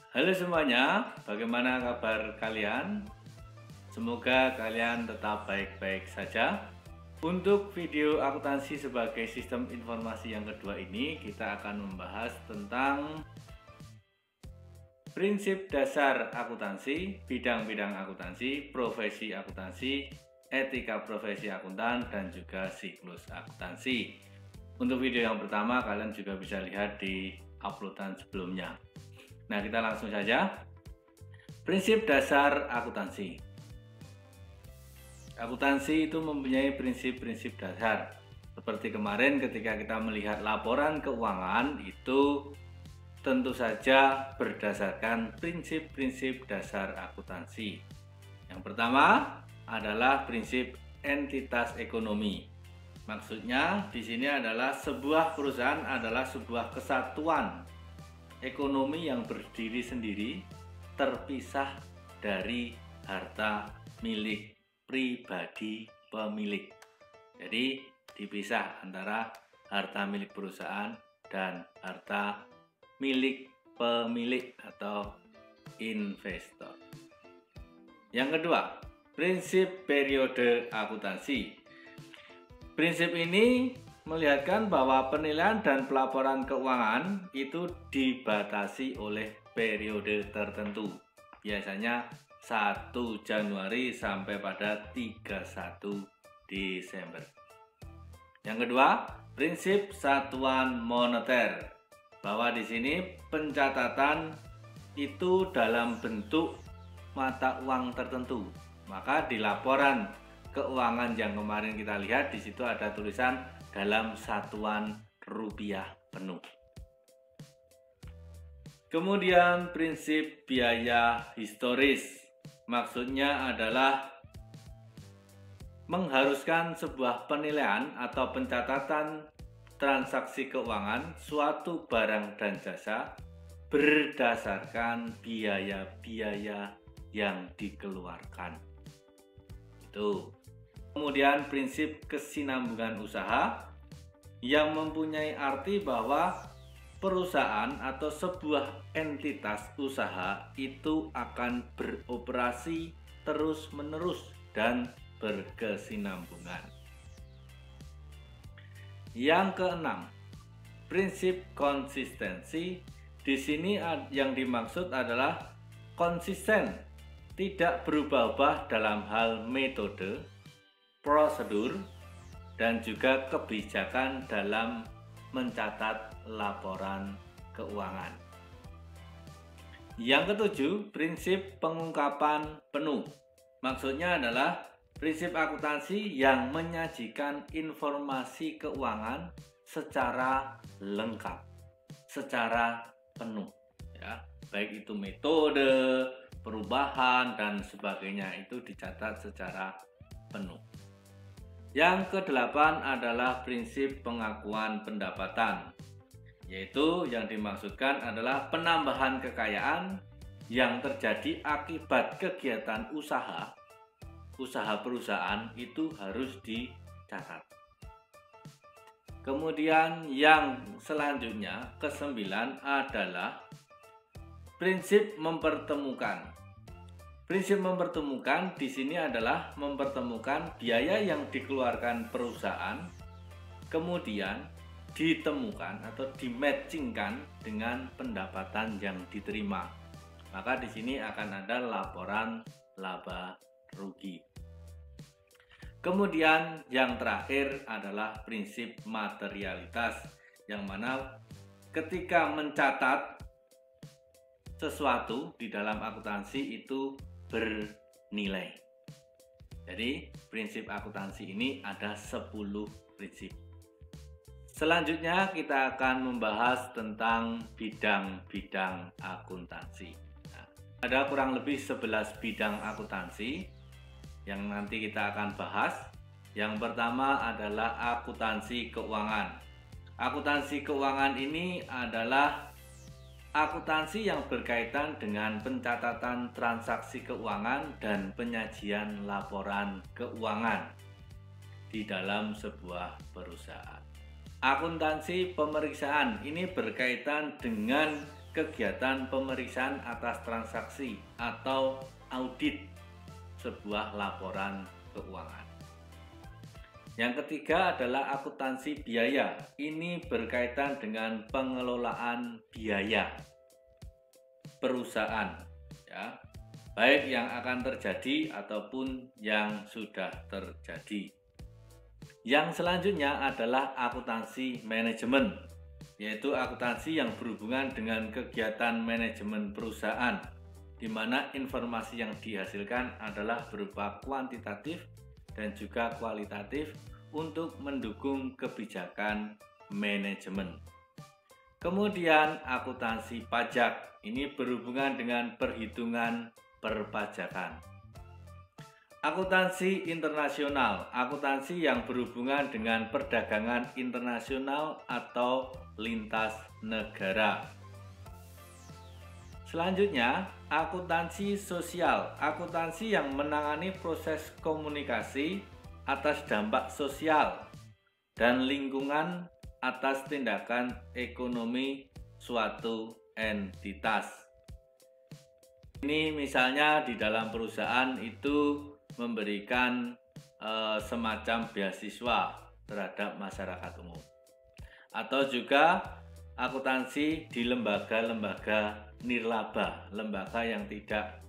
Halo semuanya, bagaimana kabar kalian? Semoga kalian tetap baik-baik saja. Untuk video akuntansi sebagai sistem informasi yang kedua ini, kita akan membahas tentang prinsip dasar akuntansi, bidang-bidang akuntansi, profesi akuntansi, etika profesi akuntan, dan juga siklus akuntansi. Untuk video yang pertama, kalian juga bisa lihat di uploadan sebelumnya. Nah, kita langsung saja. Prinsip dasar akuntansi. Akuntansi itu mempunyai prinsip-prinsip dasar. Seperti kemarin ketika kita melihat laporan keuangan, itu tentu saja berdasarkan prinsip-prinsip dasar akuntansi. Yang pertama adalah prinsip entitas ekonomi. Maksudnya di sini adalah sebuah perusahaan adalah sebuah kesatuan ekonomi yang berdiri sendiri, terpisah dari harta milik pribadi pemilik. Jadi dipisah antara harta milik perusahaan dan harta milik pemilik atau investor. Yang kedua, prinsip periode akuntansi. Prinsip ini melihatkan bahwa penilaian dan pelaporan keuangan itu dibatasi oleh periode tertentu. Biasanya 1 Januari sampai pada 31 Desember. Yang kedua, prinsip satuan moneter. Bahwa di sini pencatatan itu dalam bentuk mata uang tertentu. Maka di laporan keuangan yang kemarin kita lihat, di situ ada tulisan dalam satuan rupiah penuh. Kemudian prinsip biaya historis, maksudnya adalah mengharuskan sebuah penilaian atau pencatatan transaksi keuangan suatu barang dan jasa berdasarkan biaya-biaya yang dikeluarkan. Itu. Kemudian prinsip kesinambungan usaha yang mempunyai arti bahwa perusahaan atau sebuah entitas usaha itu akan beroperasi terus-menerus dan berkesinambungan. Yang keenam, prinsip konsistensi. Di sini yang dimaksud adalah konsisten, tidak berubah-ubah dalam hal metode, prosedur, dan juga kebijakan dalam mencatat laporan keuangan. Yang ketujuh, prinsip pengungkapan penuh. Maksudnya adalah prinsip akuntansi yang menyajikan informasi keuangan secara lengkap, secara penuh, ya, baik itu metode, perubahan, dan sebagainya itu dicatat secara penuh. Yang kedelapan adalah prinsip pengakuan pendapatan, yaitu yang dimaksudkan adalah penambahan kekayaan yang terjadi akibat kegiatan usaha perusahaan itu harus dicatat. Kemudian yang selanjutnya, kesembilan adalah prinsip mempertemukan. Prinsip mempertemukan di sini adalah mempertemukan biaya yang dikeluarkan perusahaan, kemudian ditemukan atau dimatchingkan dengan pendapatan yang diterima. Maka di sini akan ada laporan laba rugi. Kemudian yang terakhir adalah prinsip materialitas, yang mana ketika mencatat sesuatu di dalam akuntansi itu bernilai. Jadi prinsip akuntansi ini ada 10 prinsip. Selanjutnya kita akan membahas tentang bidang-bidang akuntansi. Nah, ada kurang lebih 11 bidang akuntansi yang nanti kita akan bahas. Yang pertama adalah akuntansi keuangan. Akuntansi keuangan ini adalah akuntansi yang berkaitan dengan pencatatan transaksi keuangan dan penyajian laporan keuangan di dalam sebuah perusahaan. Akuntansi pemeriksaan ini berkaitan dengan kegiatan pemeriksaan atas transaksi atau audit sebuah laporan keuangan. Yang ketiga adalah akuntansi biaya. Ini berkaitan dengan pengelolaan biaya perusahaan, ya, baik yang akan terjadi ataupun yang sudah terjadi. Yang selanjutnya adalah akuntansi manajemen, yaitu akuntansi yang berhubungan dengan kegiatan manajemen perusahaan, di mana informasi yang dihasilkan adalah berupa kuantitatif dan juga kualitatif untuk mendukung kebijakan manajemen. Kemudian akuntansi pajak, ini berhubungan dengan perhitungan perpajakan. Akuntansi internasional, akuntansi yang berhubungan dengan perdagangan internasional atau lintas negara. Selanjutnya, akuntansi sosial, akuntansi yang menangani proses komunikasi atas dampak sosial dan lingkungan atas tindakan ekonomi suatu entitas. Ini misalnya di dalam perusahaan itu memberikan semacam beasiswa terhadap masyarakat umum, atau juga akuntansi di lembaga-lembaga nirlaba, lembaga yang tidak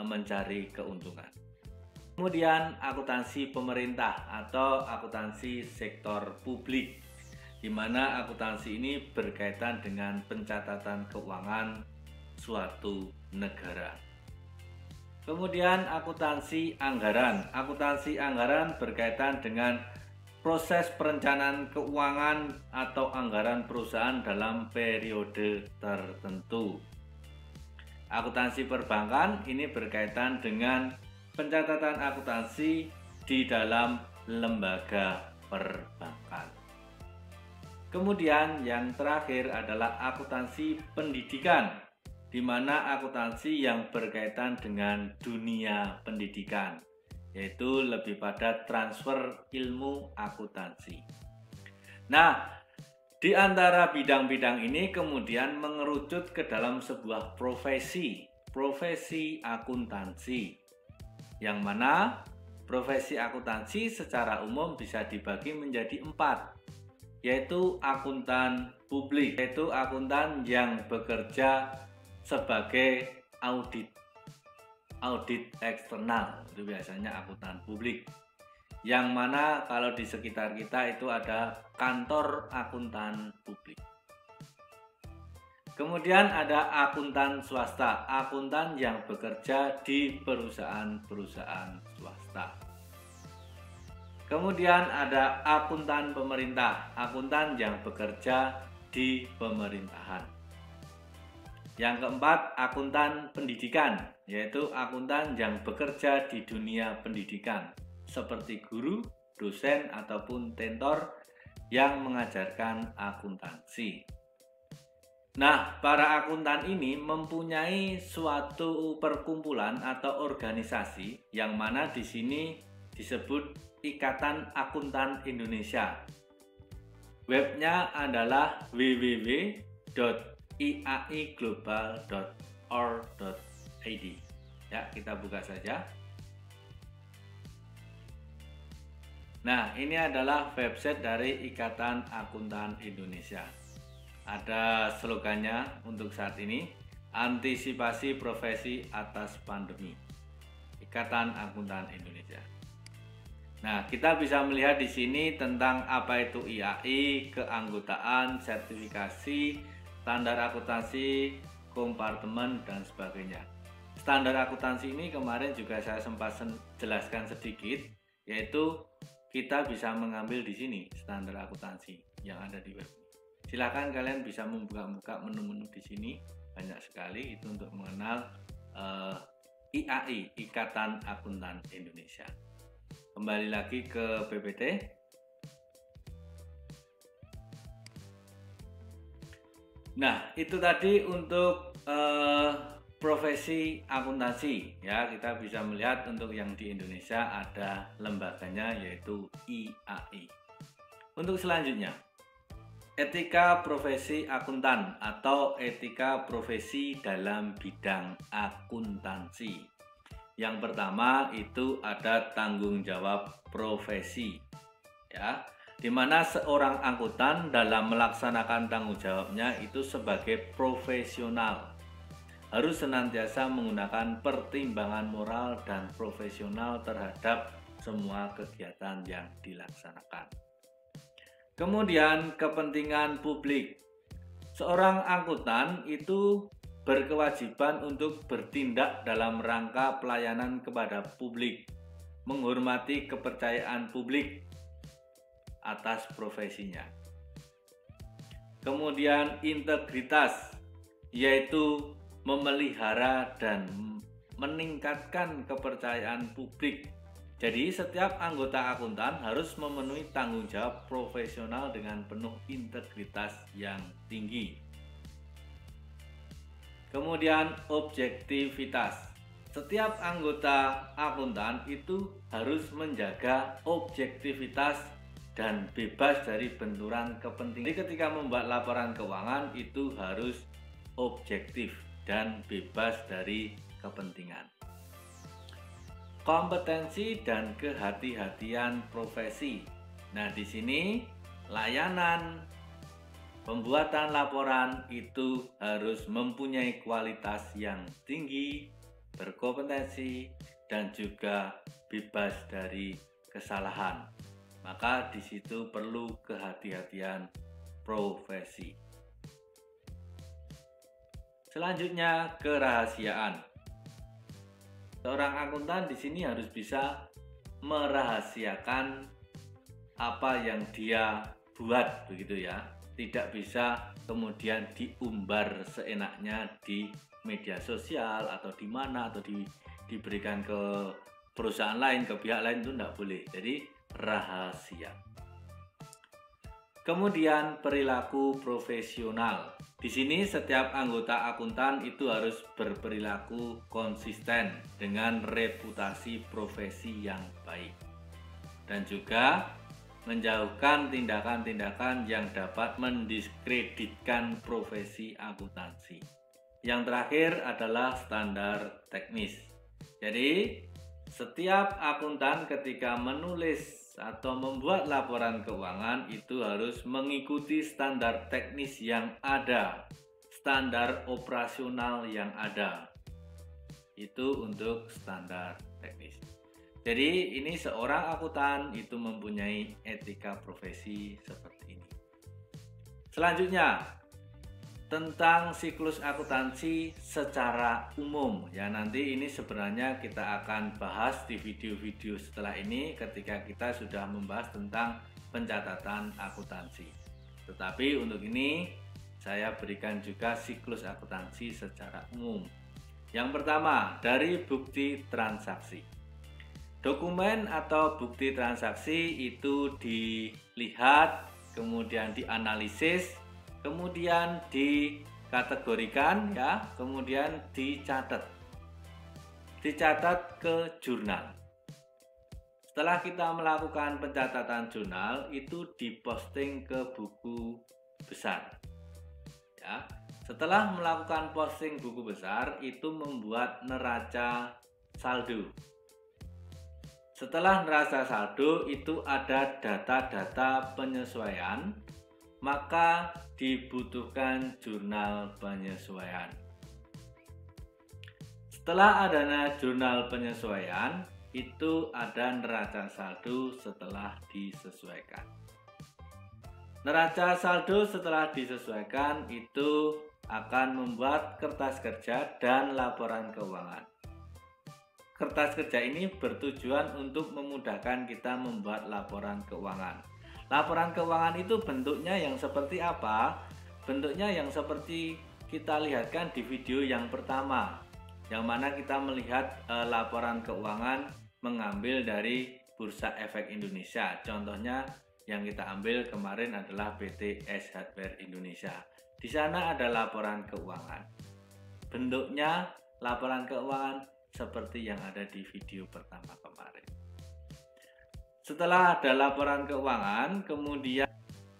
mencari keuntungan. Kemudian akuntansi pemerintah atau akuntansi sektor publik, di mana akuntansi ini berkaitan dengan pencatatan keuangan suatu negara. Kemudian akuntansi anggaran. Akuntansi anggaran berkaitan dengan proses perencanaan keuangan atau anggaran perusahaan dalam periode tertentu. Akuntansi perbankan ini berkaitan dengan pencatatan akuntansi di dalam lembaga perbankan. Kemudian yang terakhir adalah akuntansi pendidikan, di mana akuntansi yang berkaitan dengan dunia pendidikan, yaitu lebih pada transfer ilmu akuntansi. Nah, di antara bidang-bidang ini kemudian mengerucut ke dalam sebuah profesi akuntansi, yang mana profesi akuntansi secara umum bisa dibagi menjadi 4, yaitu akuntan publik, yaitu akuntan yang bekerja sebagai audit eksternal, itu biasanya akuntan publik, yang mana kalau di sekitar kita itu ada kantor akuntan publik. Kemudian ada akuntan swasta, akuntan yang bekerja di perusahaan-perusahaan swasta. Kemudian ada akuntan pemerintah, akuntan yang bekerja di pemerintahan. Yang keempat, akuntan pendidikan, yaitu akuntan yang bekerja di dunia pendidikan, seperti guru, dosen, ataupun tentor yang mengajarkan akuntansi. Nah, para akuntan ini mempunyai suatu perkumpulan atau organisasi yang mana di sini disebut Ikatan Akuntan Indonesia. Webnya adalah www.iaiglobal.or.id. Ya, kita buka saja. Nah, ini adalah website dari Ikatan Akuntan Indonesia. Ada slogannya untuk saat ini, antisipasi profesi atas pandemi. Ikatan Akuntan Indonesia. Nah, kita bisa melihat di sini tentang apa itu IAI, keanggotaan, sertifikasi, standar akuntansi, kompartemen, dan sebagainya. Standar akuntansi ini kemarin juga saya sempat jelaskan sedikit, yaitu kita bisa mengambil di sini standar akuntansi yang ada di web. Silakan kalian bisa membuka menu-menu di sini, banyak sekali itu untuk mengenal IAI, Ikatan Akuntan Indonesia. Kembali lagi ke PPT. Nah, itu tadi untuk profesi akuntansi, ya. Kita bisa melihat untuk yang di Indonesia ada lembaganya, yaitu IAI. Untuk selanjutnya, Etika profesi akuntan atau etika profesi dalam bidang akuntansi. Yang pertama itu ada tanggung jawab profesi, ya, di mana seorang akuntan dalam melaksanakan tanggung jawabnya itu sebagai profesional harus senantiasa menggunakan pertimbangan moral dan profesional terhadap semua kegiatan yang dilaksanakan. Kemudian kepentingan publik. Seorang akuntan itu berkewajiban untuk bertindak dalam rangka pelayanan kepada publik, menghormati kepercayaan publik atas profesinya. Kemudian integritas, yaitu memelihara dan meningkatkan kepercayaan publik. Jadi setiap anggota akuntan harus memenuhi tanggung jawab profesional dengan penuh integritas yang tinggi. Kemudian objektivitas. Setiap anggota akuntan itu harus menjaga objektivitas dan bebas dari benturan kepentingan. Jadi ketika membuat laporan keuangan itu harus objektif dan bebas dari kepentingan. Kompetensi dan kehati-hatian profesi. Nah, di sini layanan pembuatan laporan itu harus mempunyai kualitas yang tinggi, berkompetensi, dan juga bebas dari kesalahan. Maka di situ perlu kehati-hatian profesi. Selanjutnya, kerahasiaan. Seorang akuntan di sini harus bisa merahasiakan apa yang dia buat, begitu ya. Tidak bisa kemudian diumbar seenaknya di media sosial atau di mana, atau diberikan ke perusahaan lain, ke pihak lain, itu tidak boleh. Jadi rahasia. Kemudian perilaku profesional. Di sini setiap anggota akuntan itu harus berperilaku konsisten dengan reputasi profesi yang baik, dan juga menjauhkan tindakan-tindakan yang dapat mendiskreditkan profesi akuntansi. Yang terakhir adalah standar teknis. Jadi setiap akuntan ketika menulis atau membuat laporan keuangan itu harus mengikuti standar teknis yang ada, standar operasional yang ada. Itu untuk standar teknis. Jadi ini seorang akuntan itu mempunyai etika profesi seperti ini. Selanjutnya tentang siklus akuntansi secara umum, ya, nanti ini sebenarnya kita akan bahas di video-video setelah ini ketika kita sudah membahas tentang pencatatan akuntansi. Tetapi untuk ini saya berikan juga siklus akuntansi secara umum. Yang pertama, dari bukti transaksi. Dokumen atau bukti transaksi itu dilihat, kemudian dianalisis, kemudian dikategorikan, ya, kemudian dicatat ke jurnal. Setelah kita melakukan pencatatan jurnal itu diposting ke buku besar, ya. Setelah melakukan posting buku besar itu membuat neraca saldo. Setelah neraca saldo itu ada data-data penyesuaian, maka dibutuhkan jurnal penyesuaian. Setelah adanya jurnal penyesuaian, itu ada neraca saldo setelah disesuaikan. Neraca saldo setelah disesuaikan itu akan membuat kertas kerja dan laporan keuangan. Kertas kerja ini bertujuan untuk memudahkan kita membuat laporan keuangan. Laporan keuangan itu bentuknya yang seperti apa? Bentuknya yang seperti kita lihatkan di video yang pertama, yang mana kita melihat laporan keuangan mengambil dari Bursa Efek Indonesia. Contohnya yang kita ambil kemarin adalah PT S Hardware Indonesia. Di sana ada laporan keuangan. Bentuknya laporan keuangan seperti yang ada di video pertama kemarin. Setelah ada laporan keuangan, kemudian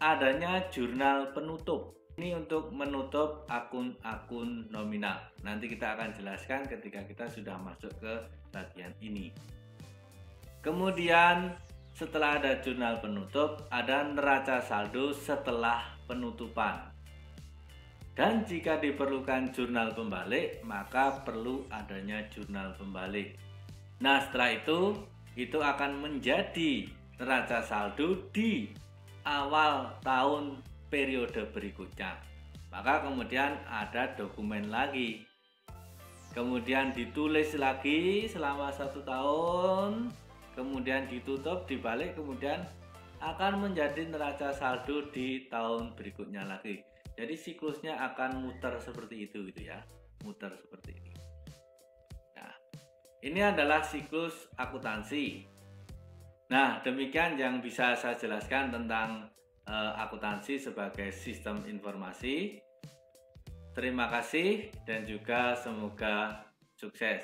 adanya jurnal penutup. Ini untuk menutup akun-akun nominal. Nanti kita akan jelaskan ketika kita sudah masuk ke bagian ini. Kemudian setelah ada jurnal penutup, ada neraca saldo setelah penutupan. Dan jika diperlukan jurnal pembalik, maka perlu adanya jurnal pembalik. Nah, setelah itu akan menjadi neraca saldo di awal tahun periode berikutnya. Maka kemudian ada dokumen lagi. Kemudian ditulis lagi selama 1 tahun, kemudian ditutup, dibalik, kemudian akan menjadi neraca saldo di tahun berikutnya lagi. Jadi siklusnya akan muter seperti itu gitu ya, muter seperti ini. Nah, ini adalah siklus akuntansi. Nah, demikian yang bisa saya jelaskan tentang akuntansi sebagai sistem informasi. Terima kasih dan juga semoga sukses.